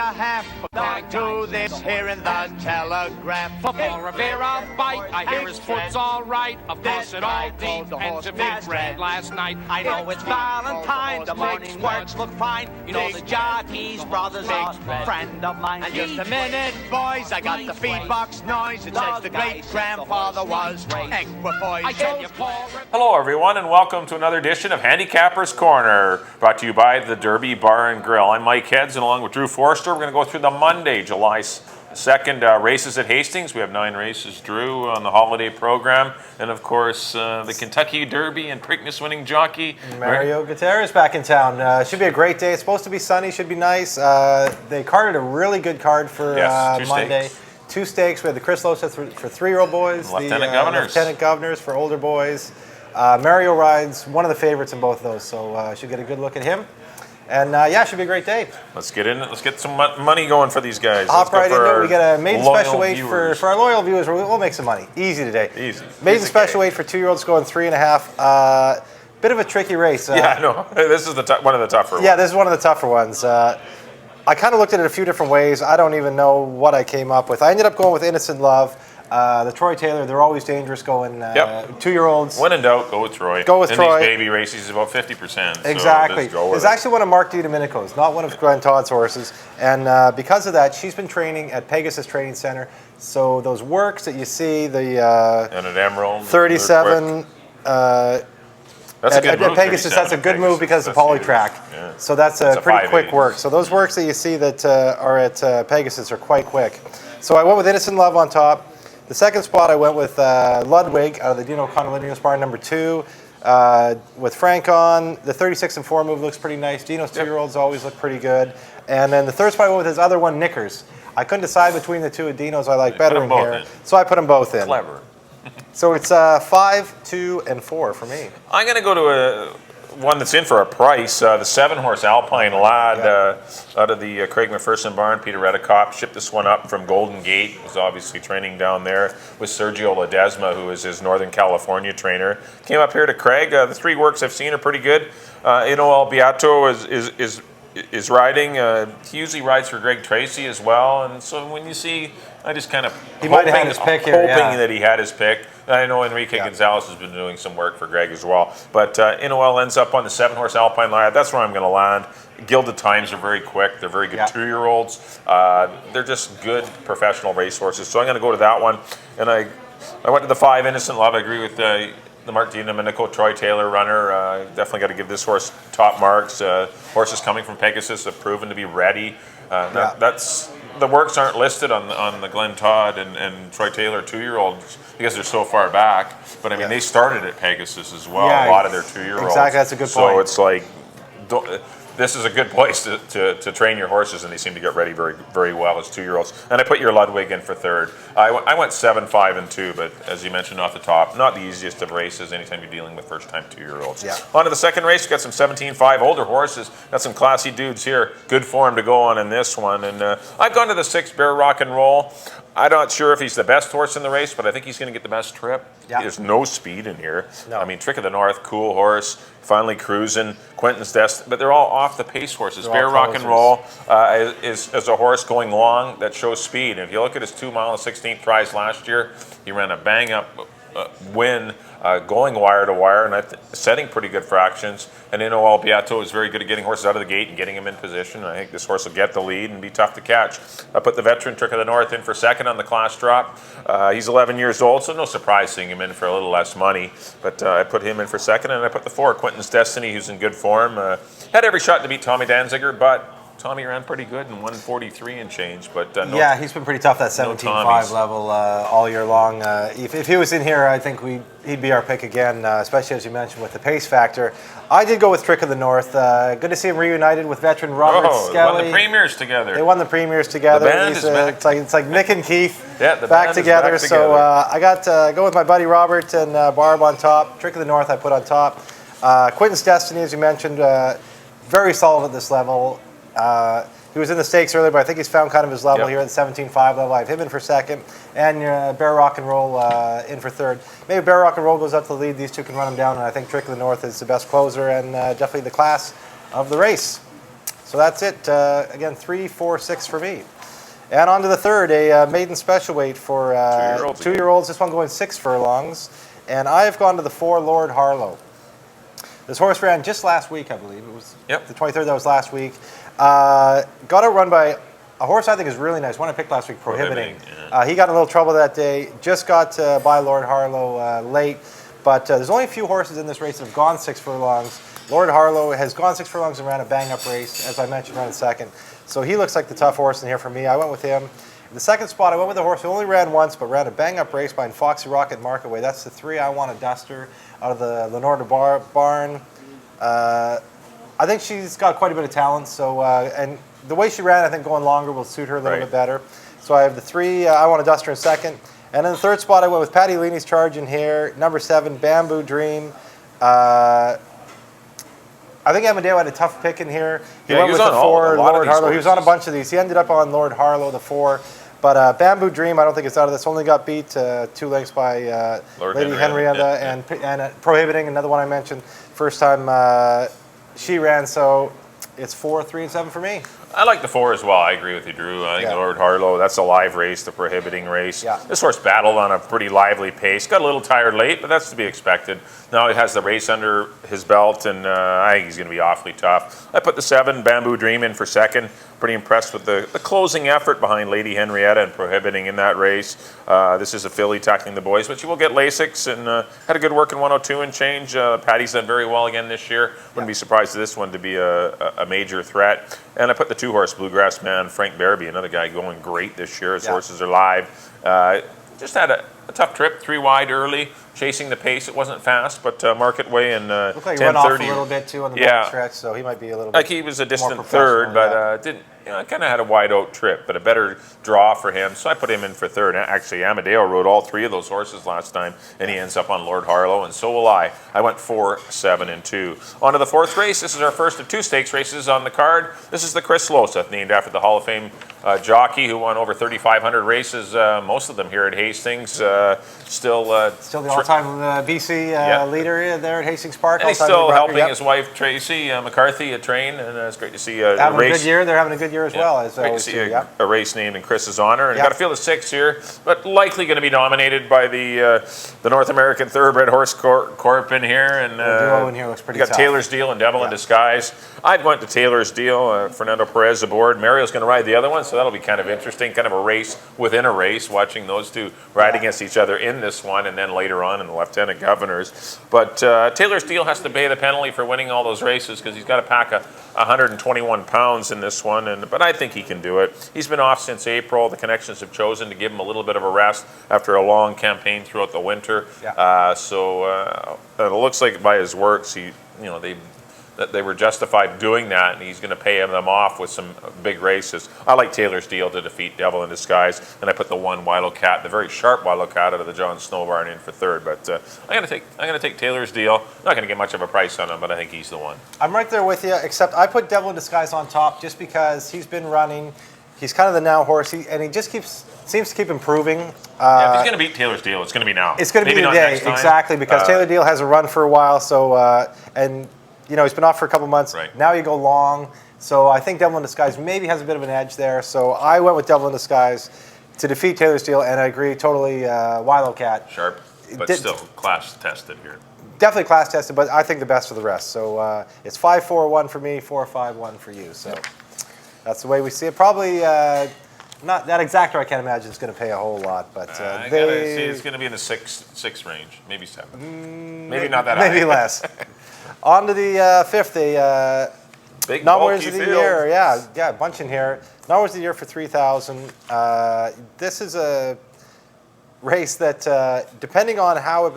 have according to this here in the Telegraph. Football Rivera bite, I hear his foot's all right. Of course it all depends if it red last night. I know it's Valentine, the morning works look fine. You know the jockeys brothers are a friend of mine. And just a minute, boys, I got the feedbox noise. It says the great-grandfather was equipoise. Hello everyone and welcome to another edition of Handicappers Corner, brought to you by the Derby Bar and Grill. I'm Mike Heads and along with Drew Forster, we're going to go through the Monday, July 2nd races at Hastings. We have 9 races, Drew, on the holiday program. And of course, the Kentucky Derby and Preakness winning jockey Mario Gutierrez back in town. Should be a great day. It's supposed to be sunny, should be nice. They carded a really good card for Monday. Stakes. 2 stakes. We had the Chris Losa for 3-year-old boys, Lieutenant Governors for older boys. Mario rides one of the favorites in both of those, so should get a good look at him. And yeah, should be a great day. Let's get in it. Let's get some money going for these guys. Hop right into it. We got a maiden special weight for our loyal viewers. We'll make some money. Easy today. Easy. Maiden special weight for 2-year-olds going 3.5. Bit of a tricky race. Yeah, I know. This is one of the tougher ones. Yeah, this is one of the tougher ones. I kind of looked at it a few different ways. I don't even know what I came up with. I ended up going with Innocent Love. The Troy Taylor, they're always dangerous going 2-year-olds. When in doubt, go with Troy. Go with Troy. In these baby races, he's about 50%. Exactly. So it's actually one of Mark DiDomenico's, not one of Glenn Todd's horses. And because of that, she's been training at Pegasus Training Center. So those works that you see, the and at Emerald, 37... That's a good move, Pegasus, that's a good move because of the poly track. Yeah. So that's a pretty quick work. So those works that you see that are at Pegasus are quite quick. So I went with Innocent Love on top. The second spot I went with Ludwig out of the Dino Condoleezza Bar number 2 with Frank on. The 36-4 move looks pretty nice. Dino's 2-year-olds always look pretty good. And then the third spot I went with his other one, Knickers. I couldn't decide between the two of Dino's I like better in here. So I put them both in. Clever. So it's 5, 2, and 4 for me. I'm going to go to one that's in for a price. The 7-horse Alpine Lad out of the Craig McPherson barn. Peter Redicop shipped this one up from Golden Gate. Was obviously training down there with Sergio Ledesma, who is his Northern California trainer. Came up here to Craig. The 3 works I've seen are pretty good. Inoel Beato is riding. He usually rides for Greg Tracy as well. And so when you see, I just kind of might have had his pick here, hoping that he had his pick. I know Enrique Gonzalez has been doing some work for Greg as well. But Inoel ends up on the 7-horse Alpine Lad. That's where I'm going to land. Gilded Times are very quick. They're very good 2-year-olds. They're just good professional racehorses. So I'm going to go to that one. And I went to the 5 Innocent Love. I agree with the Mark DiDomenico, Troy Taylor runner. Definitely got to give this horse top marks. Horses coming from Pegasus have proven to be ready. That's the works aren't listed on the Glenn Todd and Troy Taylor 2-year-olds because they're so far back. But I mean, they started at Pegasus as well. A lot of their 2-year-olds. Exactly, that's a good point. So it's like, this is a good place to train your horses, and they seem to get ready very, very well as 2-year-olds. And I put your Ludwig in for 3rd. I went 7, 5, and 2, but as you mentioned off the top, not the easiest of races anytime you're dealing with first-time 2-year-olds. On to the second race. We've got some 17-5 older horses. Got some classy dudes here. Good form to go on in this one. And I've gone to the 6 Bear Rock and Roll. I'm not sure if he's the best horse in the race, but I think he's going to get the best trip. There's no speed in here. I mean, Trick of the North, cool horse, finally cruising. Quentin's Destiny, but they're all off the pace horses. Bear Rock and Roll is a horse going long that shows speed. And if you look at his 2-mile and 16th prize last year, he ran a bang-up win going wire to wire and setting pretty good fractions. And Inoel Beato is very good at getting horses out of the gate and getting them in position. I think this horse will get the lead and be tough to catch. I put the veteran Trick of the North in for 2nd on the class drop. He's 11 years old, so no surprise seeing him in for a little less money. But I put him in for 2nd, and I put the 4 Quentin's Destiny, who's in good form. Had every shot to beat Tommy Danziger, but Tommy ran pretty good in 143 and change, but he's been pretty tough that 17-5 level all year long. If he was in here, I think he'd be our pick again, especially as you mentioned with the pace factor. I did go with Trick of the North. Good to see him reunited with veteran Robert Skelly. Won the premiers together. They won the premiers together. The band is back. It's like Mick and Keith the back together. So I got go with my buddy Robert and Barb on top. Trick of the North I put on top. Quentin's Destiny, as you mentioned, very solid at this level. He was in the stakes earlier, but I think he's found kind of his level here at the 17-5 level. I have him in for 2nd, and Bear Rock and Roll in for 3rd. Maybe Bear Rock and Roll goes up to the lead. These two can run him down, and I think Trick of the North is the best closer and definitely the class of the race. So that's it. Again, 3, 4, 6 for me. And on to the third, a maiden special weight for two-year-olds. This one going 6 furlongs. And I've gone to the 4 Lord Harlow. This horse ran just last week, I believe. It was the 23rd, that was last week. Got outrun by a horse I think is really nice. One I picked last week, Prohibiting. He got in a little trouble that day. Just got by Lord Harlow late. But there's only a few horses in this race that have gone 6 furlongs. Lord Harlow has gone 6 furlongs and ran a bang-up race, as I mentioned, ran second. So he looks like the tough horse in here for me. I went with him. In the second spot, I went with a horse who only ran once, but ran a bang-up race behind Foxy Rocket Market Way. That's the 3 I Want a Duster out of the Lenore Barn. I think she's got quite a bit of talent. So and the way she ran, I think going longer will suit her a little bit better. So I have the 3 I Want a Duster in second. And in the third spot, I went with Patty Leaney's Charge in here. Number 7, Bamboo Dream. I think Amadeo had a tough pick in here. He went with the 4 Lord Harlow. He was on a bunch of these. He ended up on Lord Harlow, the 4. But Bamboo Dream, I don't think it's out of this. Only got beat 2 lengths by Lady Henrietta and Prohibiting, another one I mentioned. First time she ran, so it's 4, 3, and 7 for me. I like the 4 as well. I agree with you, Drew. I think Lord Harlow, that's a live race, the Prohibiting race. This horse battled on a pretty lively pace. Got a little tired late, but that's to be expected. Now he has the race under his belt, and I think he's going to be awfully tough. I put the 7, Bamboo Dream, in for second. Pretty impressed with the closing effort behind Lady Henrietta and Prohibiting in that race. This is a filly tackling the boys, but she will get Lasix and had a good work in 102 and change. Patty's done very well again this year. Wouldn't be surprised to this one to be a major threat. And I put the 2-horse Bluegrass Man, Frank Barabee, another guy going great this year. His horses are live. Just had a tough trip, 3 wide early, chasing the pace. It wasn't fast, but Market Way and 10:30. Looked like he went off a little bit too on the back stretch, so he might be a little bit. Like he was a distant third, but didn't. Kind of had a wide out trip, but a better draw for him, so I put him in for third. Actually, Amadeo rode all 3 of those horses last time, and he ends up on Lord Harlow, and so will I. I went 4, 7, and 2. On to the 4th race. This is our first of 2 stakes races on the card. This is the Chris Loseth, named after the Hall of Fame jockey who won over 3,500 races, most of them here at Hastings. Still the all-time BC leader there at Hastings Park. And he's still helping his wife Tracy McCarthy train, and it's great to see a race. Good year. They're having a good year as well. As great to see a race named in Chris's honor. And got a field of 6 here, but likely going to be dominated by the North American Thoroughbred Horse Corp in here. And the duo in here looks pretty tough. Got Taylor's Deal and Devil in Disguise. I've went to Taylor's Deal. Fernando Perez aboard. Mario's going to ride the other one, so that'll be kind of interesting. Kind of a race within a race, watching those 2 ride against each other in this one, and then later on in the Lieutenant Governors. But Taylor's Deal has to pay the penalty for winning all those races because he's got to pack 121 pounds in this one, but I think he can do it. He's been off since April. The connections have chosen to give him a little bit of a rest after a long campaign throughout the winter. So it looks like by his works, they were justified doing that, and he's going to pay them off with some big races. I like Taylor's Deal to defeat Devil in Disguise, and I put the 1 Wildcat, the very sharp Wildcat out of the John Snow Barn, in for third. But I'm going to take Taylor's Deal. I'm not going to get much of a price on him, but I think he's the one. I'm right there with you, except I put Devil in Disguise on top just because he's been running. He's kind of the now horse, and he just seems to keep improving. If he's going to beat Taylor's Deal, it's going to be now. It's going to be today, exactly, because Taylor Deal has a run for a while. So and he's been off for a couple months. Now you go long. So I think Devil in Disguise maybe has a bit of an edge there. So I went with Devil in Disguise to defeat Taylor's Deal, and I agree totally. Wildcat. Sharp, but still class tested here. Definitely class tested, but I think the best of the rest. So it's 5-4-1 for me, 4-5-1 for you. So that's the way we see it. Probably not that exact, or I can't imagine it's going to pay a whole lot. But I gotta see it's going to be in the 6 range, maybe 7. Maybe not that high. Maybe less. On to the 5th, big Numbers of the field. Year. Yeah, a bunch in here. Numbers of the Year for 3,000. This is a race that, depending on how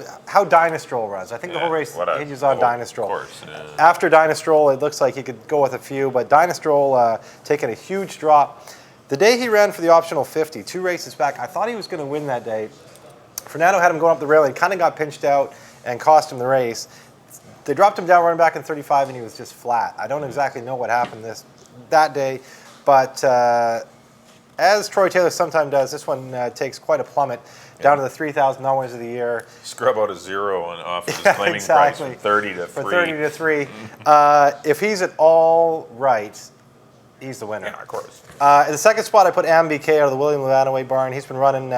Dynastrol runs, I think the whole race hinges on Dynastrol. Of course. After Dynastrol, it looks like he could go with a few, but Dynastrol taking a huge drop. The day he ran for the optional 50, 2 races back, I thought he was going to win that day. Fernando had him going up the rail. He kind of got pinched out and cost him the race. They dropped him down running back in 35, and he was just flat. I don't exactly know what happened that day, but as Troy Taylor sometimes does, this one takes quite a plummet down to the 3,000 Numbers of the Year. Scrub out a 0 off of his claiming price from 30 to 3. For 30 to 3. If he's at all right, he's the winner. Yeah, of course. In the second spot, I put MBK out of the William Levanaway barn. He's been running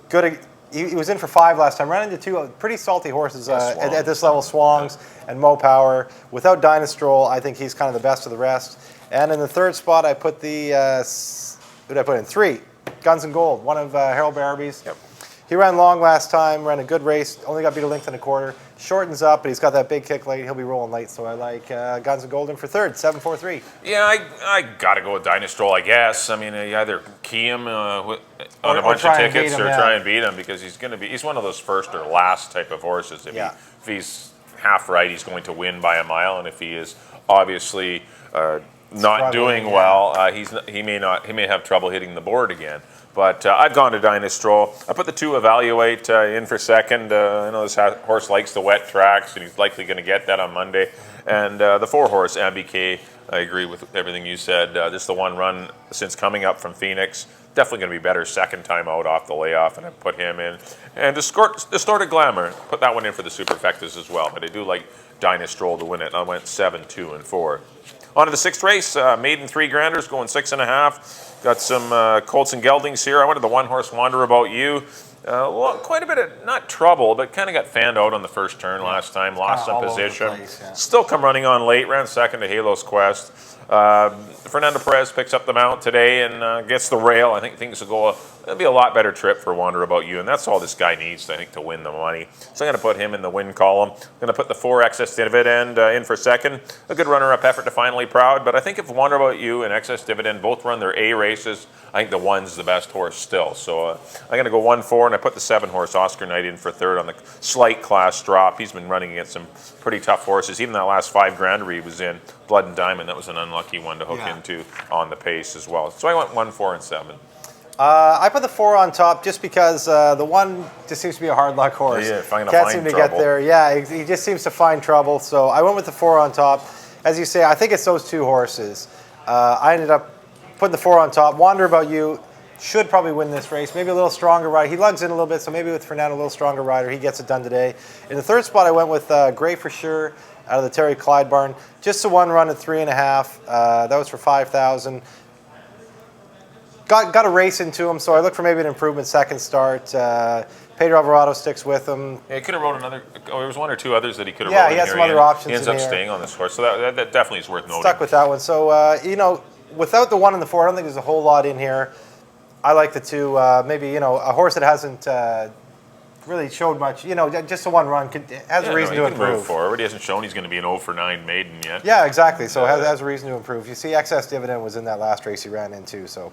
good. He was in for 5 last time. Ran into 2 pretty salty horses at this level, Swongs and Mo Power. Without Dynastrol, I think he's kind of the best of the rest. And in the third spot, I put the, who did I put in? 3, Guns and Gold, one of Harold Barraby's. Yep. He ran long last time, ran a good race, only got beat a length and a quarter. Shortens up, but he's got that big kick late. He'll be rolling late, so I like Guns and Gold in for third, 7-4-3. Yeah, I got to go with Dynastrol, I guess. I mean, you either key him on a bunch of tickets or try and beat him because he's one of those first or last type of horses. If he's half right, he's going to win by a mile, and if he is obviously not doing well, he may have trouble hitting the board again. But I've gone to Dynastrol. I put the 2 Evaluate in for second. I know this horse likes the wet tracks, and he's likely going to get that on Monday. And the 4 horse, MBK, I agree with everything you said. This is the one run since coming up from Phoenix. Definitely going to be better second time out off the layoff, and I put him in. And Distorted Glamour, put that one in for the Superfectas as well. But I do like Dynastrol to win it. I went 7, 2, and 4. On to the 6th race, maiden 3 granders, going 6.5. Got some Colts and Geldings here. I went to the 1 horse Wander About You. Well, quite a bit of, not trouble, but kind of got fanned out on the first turn last time. Lost some position. Still come running on late. Ran second to Halo's Quest. Fernando Perez picks up the mount today and gets the rail. I think things will go. It'll be a lot better trip for Wander About You, and that's all this guy needs, I think, to win the money. So I'm going to put him in the win column. I'm going to put the 4 Excess Dividend in for second. A good runner-up effort to Finally Proud, but I think if Wander About You and Excess Dividend both run their A races, I think the 1's the best horse still. So I'm going to go 1-4, and I put the 7 horse Oscar Knight in for third on the slight class drop. He's been running against some pretty tough horses. Even that last 5 grander he was in, Blood and Diamond, that was an unlucky one to hook into on the pace as well. So I went 1, 4, and 7. I put the 4 on top just because the 1 just seems to be a hard luck horse. Yeah, can't seem to get there. Yeah, he just seems to find trouble. So I went with the 4 on top. As you say, I think it's those 2 horses. I ended up putting the 4 on top. Wander About You should probably win this race. Maybe a little stronger rider. He lugs in a little bit, so maybe with Fernando, a little stronger rider, he gets it done today. In the third spot, I went with Gray For Sure out of the Terry Clyde barn. Just a 1 run at 3.5. That was for 5,000. Got a race into him, so I look for maybe an improvement second start. Pedro Alvarado sticks with him. Yeah, he could have rode another. Oh, there was 1 or 2 others that he could have. Yeah, he has some other options. He ends up staying on this horse, so that definitely is worth noting. Stuck with that one. So without the 1 and the 4, I don't think there's a whole lot in here. I like the 2. Maybe a horse that hasn't really showed much. Just a 1 run has a reason to improve. Move forward. He hasn't shown he's going to be an 0 for 9 maiden yet. Yeah, exactly. So has a reason to improve. You see, Excess Dividend was in that last race he ran into, so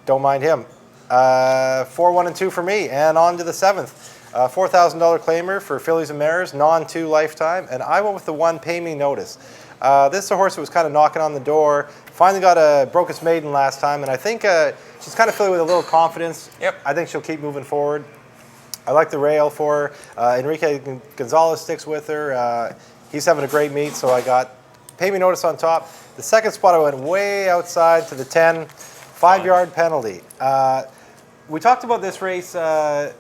don't mind him. 4, 1, and 2 for me, and on to the 7th. $4,000 claimer for Fillies and Mares, non-2 lifetime, and I went with the 1 Pay Me Notice. This is a horse that was kind of knocking on the door. Finally broke its maiden last time, and I think she's kind of filling with a little confidence. Yep. I think she'll keep moving forward. I like the rail for her. Enrique Gonzalez sticks with her. He's having a great meet, so I got Pay Me Notice on top. The second spot, I went way outside to the 10, 5-yard penalty. We talked about this race, that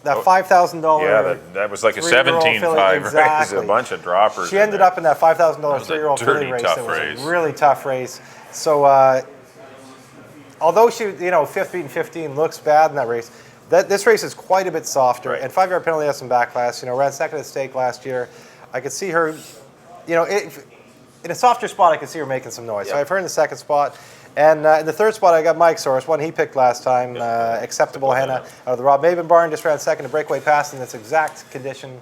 $5,000. Yeah, that was like a 17-5 race, a bunch of droppers. She ended up in that $5,000 3-year-old filly race. It was a really tough race. So although she, 5th beating 15 looks bad in that race, this race is quite a bit softer. Right. And 5-yard penalty has some backlash. Ran second at stake last year. I could see her, in a softer spot, I could see her making some noise. Yep. So I have her in the second spot. And in the third spot, I got Mike's horse, one he picked last time, Acceptable Henna, out of the Rob Maben barn, just ran second to Breakaway Pass in this exact condition.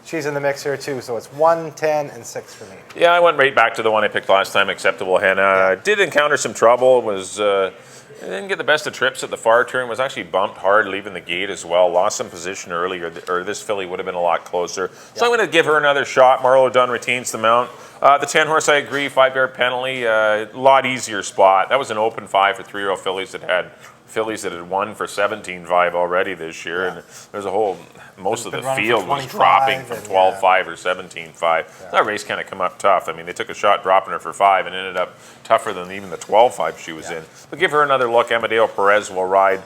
She's in the mix here too, so it's 1, 10, and 6 for me. Yeah, I went right back to the one I picked last time, Acceptable Henna. Did encounter some trouble, didn't get the best of trips at the far turn, was actually bumped hard leaving the gate as well, lost some position earlier, or this filly would have been a lot closer. So I'm going to give her another shot. Marlo Dunn retains the mount. The 10 horse, I agree, 5-yard penalty, a lot easier spot. That was an open 5 for 3-year-old fillies that had won for 17-5 already this year, and there's most of the field was dropping from 12-5 or 17-5. Yeah. That race kind of come up tough. I mean, they took a shot dropping her for 5 and ended up tougher than even the 12-5 she was in. But give her another look. Amadeo Perez will ride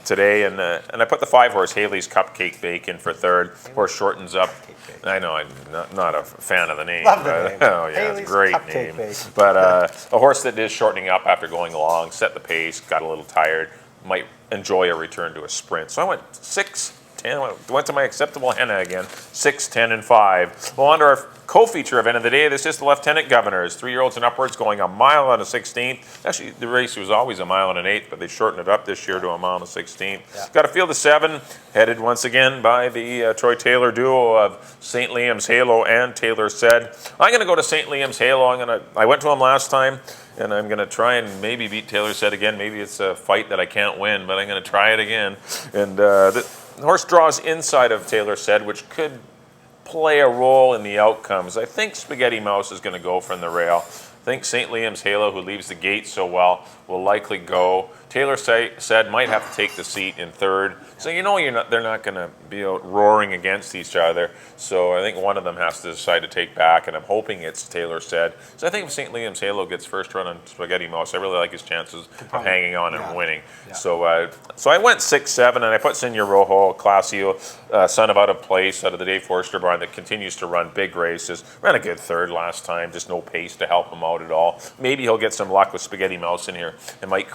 today, and I put the 5 horse Haley's Cupcake Bacon for third. Horse shortens up. I know I'm not a fan of the name. Love the name. Oh yeah, Haley's it's a great Cupcake name. Bacon. But a horse that is shortening up after going long, set the pace, got a little tired, might enjoy a return to a sprint. So I went 6, 10, went to my acceptable henna again, 6, 10, and 5. Well, under our co-feature event of the day, this is the Lieutenant Governors, 3-year-olds and upwards, going a mile on a 16th. Actually, the race was always a mile and an 1/8, but they shortened it up this year to a mile and a 16th. Yeah. Got a field of 7, headed once again by the Troy Taylor duo of St. Liam's Halo and Taylor Said. I'm going to go to St. Liam's Halo. I went to him last time, and I'm going to try and maybe beat Taylor Said again. Maybe it's a fight that I can't win, but I'm going to try it again. And the horse draws inside of Taylor Said, which could play a role in the outcomes. I think Spaghetti Mouse is going to go from the rail. I think St. Liam's Halo, who leaves the gate so well, will likely go. Taylor Said might have to take the seat in third. So they're not going to be out roaring against each other. So I think one of them has to decide to take back, and I'm hoping it's Taylor Said. So I think if St. Liam's Halo gets first run on Spaghetti Mouse, I really like his chances of hanging on and winning. Yeah. So I went 6, 7, and I put Senor Rojo, Classio, son of Out of Place, out of the Dave Forster barn that continues to run big races. Ran a good third last time, just no pace to help him out at all. Maybe he'll get some luck with Spaghetti Mouse in here and might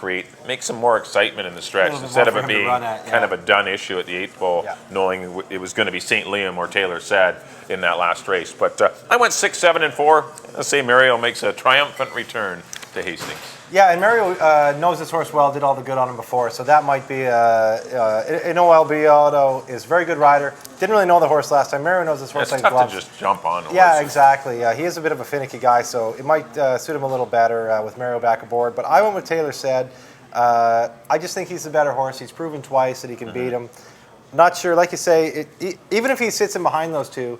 make some more excitement in the stretch instead of it being kind of a done issue at the 8th pole, knowing it was going to be St. Liam or Taylor Said in that last race. But I went 6, 7, and 4. Let's say Mario makes a triumphant return to Hastings. Yeah, and Mario knows this horse well, did all the good on him before, so that might be in OLB Auto is a very good rider. Didn't really know the horse last time. Mario knows this horse like gloves. It's tough to just jump on horses. Yeah, exactly. He is a bit of a finicky guy, so it might suit him a little better with Mario back aboard. But I went with Taylor Said. I just think he's the better horse. He's proven twice that he can beat him. Not sure, like you say, even if he sits in behind those two,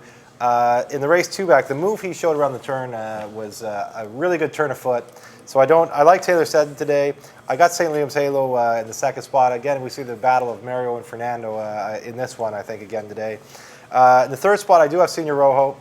in the race 2 back, the move he showed around the turn was a really good turn of foot. So I like Taylor Said today. I got St. Liam's Halo in the second spot. Again, we see the battle of Mario and Fernando in this one, I think, again today. In the third spot, I do have Senor Rojo.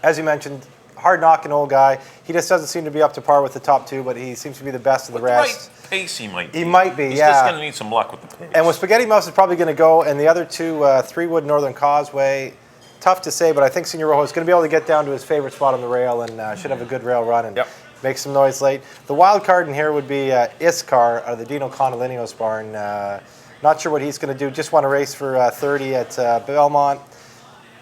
As you mentioned, hard-knocking old guy. He just doesn't seem to be up to par with the top 2, but he seems to be the best of the rest. Right pace he might be. He might be, He's just going to need some luck with the pace. And with Spaghetti Mouse is probably going to go, and the other two, 3-Wood Northern Causeway, tough to say, but I think Senor Rojo is going to be able to get down to his favorite spot on the rail and should have a good rail run and make some noise late. The wild card in here would be Iscar out of the Dino Condolinio's barn. Not sure what he's going to do. Just won a race for 30 at Belmont.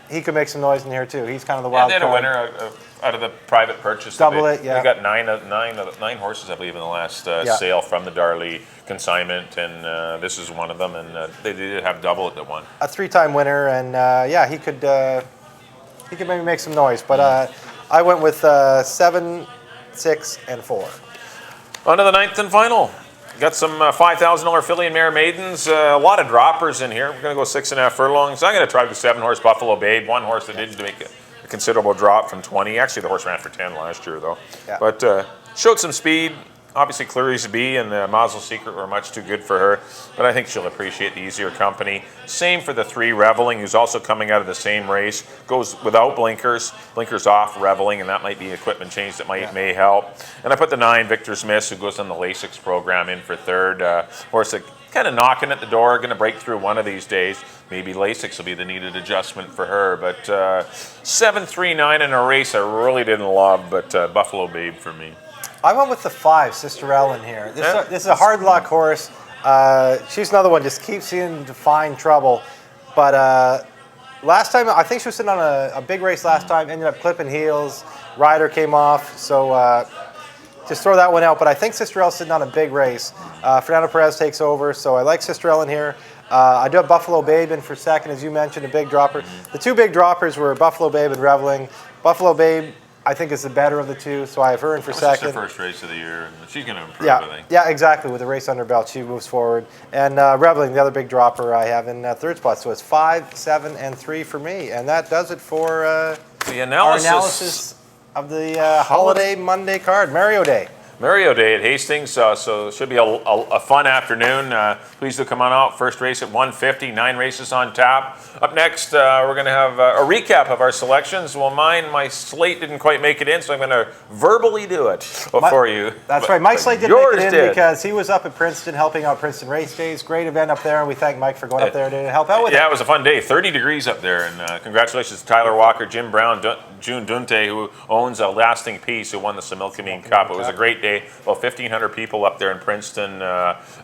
He could make some noise in here too. He's kind of the wild card. They had a winner out of the private purchase. Double it, yeah. We got nine horses, I believe, in the last sale from the Darley consignment, and this is one of them. And they did have double it that won. A 3-time winner, and he could maybe make some noise. But I went with 7, 6, and 4. On to the 9th and final. Got some $5,000 filly and mare maidens. A lot of droppers in here. We're going to go 6.5 furlongs. I'm going to try the 7-horse Buffalo Babe. One horse that didn't make a considerable drop from 20. Actually, the horse ran for 10 last year, though. Yeah. But showed some speed. Obviously, Cleary's Bee and Mazel Secret were much too good for her, but I think she'll appreciate the easier company. Same for the 3, Reveling, who's also coming out of the same race. Goes without blinkers. Blinkers off, Reveling, and that might be equipment change that may help. And I put the 9, Victor's Miss, who goes on the Lasix program, in for third. Horse that kind of knocking at the door, going to break through one of these days. Maybe Lasix will be the needed adjustment for her. But 7, 3, 9 in a race I really didn't love, but Buffalo Babe for me. I went with the 5, Sister Ellen here. This is a hard luck horse. She's another one, just keeps seeming to find trouble. But last time, I think she was sitting on a big race last time, ended up clipping heels. Rider came off, so just throw that one out. But I think Sister Ellen's sitting on a big race. Fernando Perez takes over, so I like Sister Ellen here. I do have Buffalo Babe in for second, as you mentioned, a big dropper. The 2 big droppers were Buffalo Babe and Reveling. Buffalo Babe, I think, is the better of the 2, so I have her in for second. This is her first race of the year, and she's going to improve, I think. Yeah, exactly. With a race under her belt, she moves forward. And Reveling, the other big dropper I have in third spot. So it's 5, 7, and 3 for me. And that does it for the our analysis of the Holiday Monday card, Mario Day. Mario Day at Hastings, so it should be a fun afternoon. Please do come on out. First race at 1:50, 9 races on tap. Up next, we're going to have a recap of our selections. Well, my slate didn't quite make it in, so I'm going to verbally do it for you. That's right. Mike's slate didn't make it in because he was up at Princeton helping out Princeton Race Days. Great event up there, and we thank Mike for going up there to help out with it. Yeah, it was a fun day. 30 degrees up there, and congratulations to Tyler Walker, Jim Brown, June Dunte, who owns a Lasting Peace, who won the Similkameen Cup. It was a great day. About 1,500 people up there in Princeton.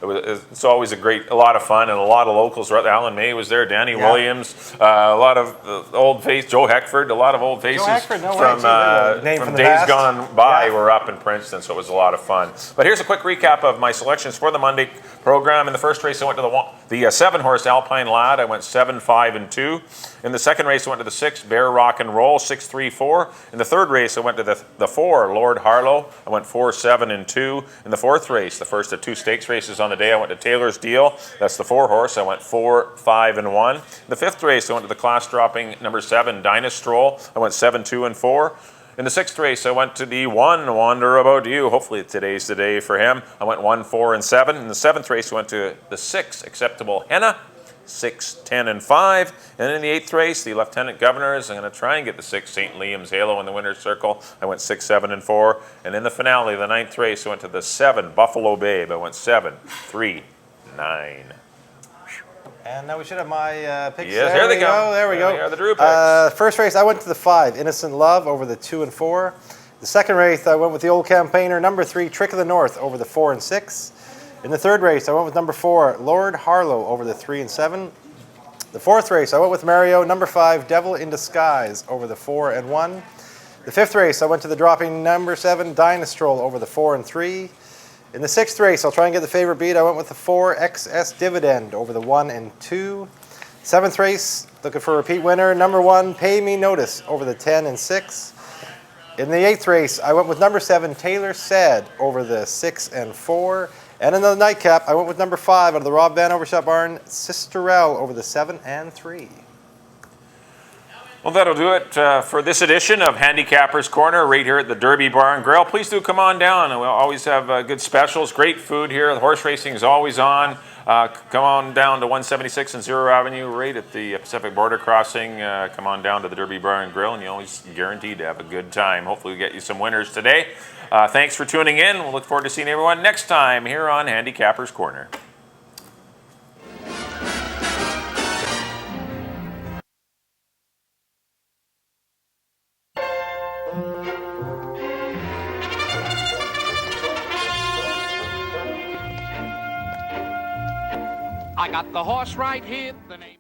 It's always a lot of fun, and a lot of locals. Alan May was there, Danny Williams, a lot of old faces, Joe Heckford, a lot of old faces from days gone by were up in Princeton, so it was a lot of fun. But here's a quick recap of my selections for the Monday program. In the first race, I went to the 7-horse Alpine Lad. I went 7, 5, and 2. In the second race, I went to the 6 Bear Rock and Roll, 6, 3, 4. In the third race, I went to the 4 Lord Harlow. I went 4, 7, and 2. In the fourth race, the first of 2 stakes races on the day, I went to Taylor's Deal. That's the 4-horse. I went 4, 5, and 1. In the fifth race, I went to the class-dropping number 7 Dynastrol. I went 7, 2, and 4. In the sixth race, I went to the 1 Wonder About You. Hopefully today's the day for him. I went 1, 4, and 7. In the seventh race, I went to the 6 Acceptable Henna. 6, 10, and 5. And in the 8th race, the Lieutenant Governors, I'm going to try and get the 6 St. Liam's Halo in the winner's circle. I went 6, 7, and 4. And in the finale, the 9th race, I went to the 7 Buffalo Babe. I went 7, 3, 9. And now we should have my picks. Yes, here they go. There we go. They are the Drew picks. First race, I went to the 5 Innocent Love over the 2 and 4. The second race, I went with the old campaigner, number 3 Trick of the North over the 4 and 6. In the third race, I went with number 4 Lord Harlow over the 3 and 7. The fourth race, I went with Mario, number 5 Devil in Disguise over the 4 and 1. The fifth race, I went to the dropping number 7 Dynastrol over the 4 and 3. In the sixth race, I'll try and get the favorite beat. I went with the 4 XS Dividend over the 1 and 2. Seventh race, looking for a repeat winner, number 1 Pay Me Notice over the 10 and 6. In the 8th race, I went with number 7 Taylor Said over the 6 and 4. And in the nightcap, I went with number 5 out of the Rob Van Overshot Barn, Sisterelle over the 7 and 3. Well, that'll do it for this edition of Handicappers Corner right here at the Derby Bar and Grill. Please do come on down. We'll always have good specials, great food here. The horse racing is always on. Come on down to 176 and 0 Avenue right at the Pacific Border Crossing. Come on down to the Derby Bar and Grill, and you're always guaranteed to have a good time. Hopefully we get you some winners today. Thanks for tuning in. We'll look forward to seeing everyone next time here on Handicappers Corner. I got the horse right here. The name